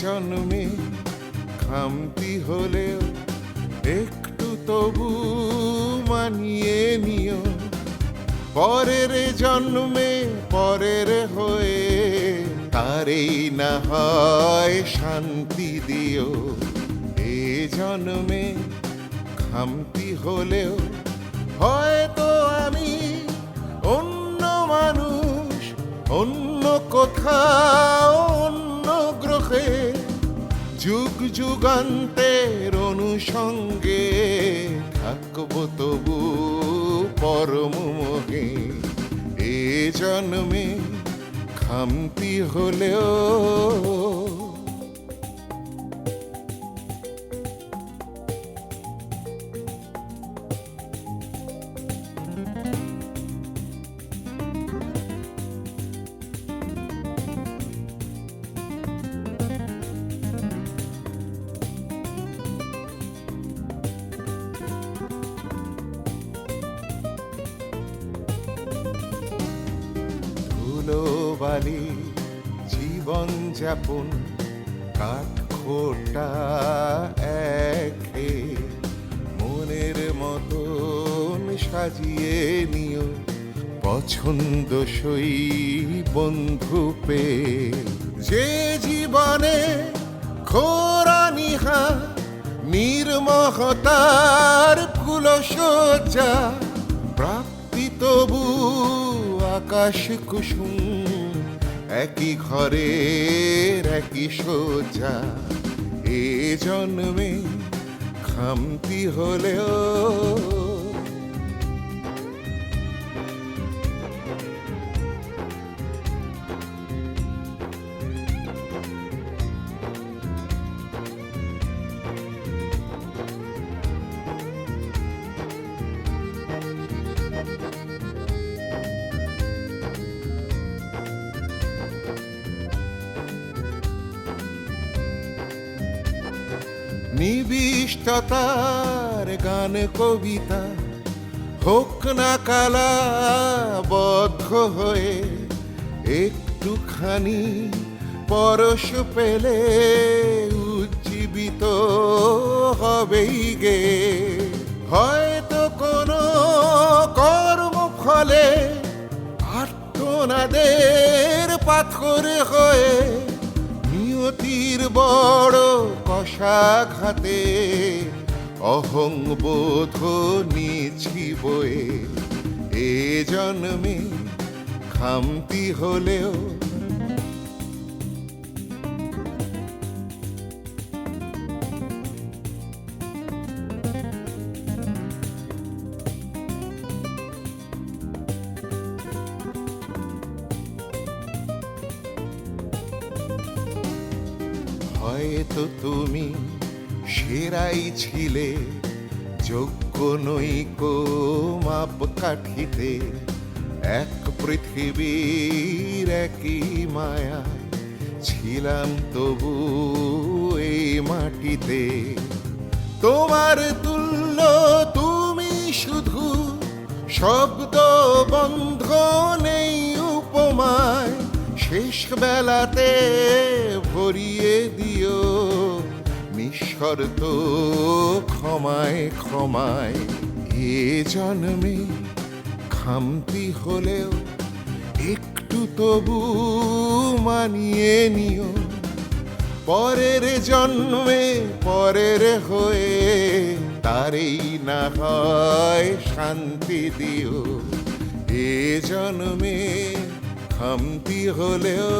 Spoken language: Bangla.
জন্মে খামতি হলেও একটু তবু মানিয়ে নিও, পরের জন্মে পরের হয়ে তারেই না হয় শান্তি দিও। এ জন্মে খামতি হলেও হয়তো আমি অন্য মানুষ, অন্য কোথাও অন্য গ্রহে, যুগ যুগান্তের অনুসঙ্গে থাকবো তবু পরম মোহে। এ জন্মে খামতি হলেও বালি জীবন যাপন কাঠখোট্টা একে, মনের মতন সাজিয়ে নিও পছন্দসই বন্ধু পেয়ে। যে জীবনে খোরা নিহা নির্মহতার ফুলশয্যা, প্রাপ্তি তবু আকাশ কুসুম, একই ঘরের একই শয্যা। এ জন্মে খামতি হলেও নিবিষ্টতার গান কবিতা হোক না কালাবদ্ধ হয়ে, একটুখানি পরশ পেলে উজ্জীবিত হবেই গে। হয়তো কোনো কর্ম ফলে আর্তনাদের পাথর হয়ে, নিয়তির বড় কষাঘাতে অহংবোধ নিছি বয়ে। এ জন্মে খামতি হলেও হয়তো তুমি সেরাই ছিলে, যোগ্য নৈক মাপ কাঠিতে, এক পৃথিবীর একই মায়ায় ছিলাম তবু এই মাটিতে। তোমার তুল্য তুমি শুধু শব্দ বন্ধ নেই উপমায়, শেষ বেলাতে ভরিয়ে দিও নিঃশর্ত ক্ষমায় ক্ষমায়। এ জন্মে খামতি হলেও একটু তবু মানিয়ে নিও, পরের জন্মে পরের হয়ে তারেই না হয় শান্তি দিও। এ জন্মে খামতি হলেও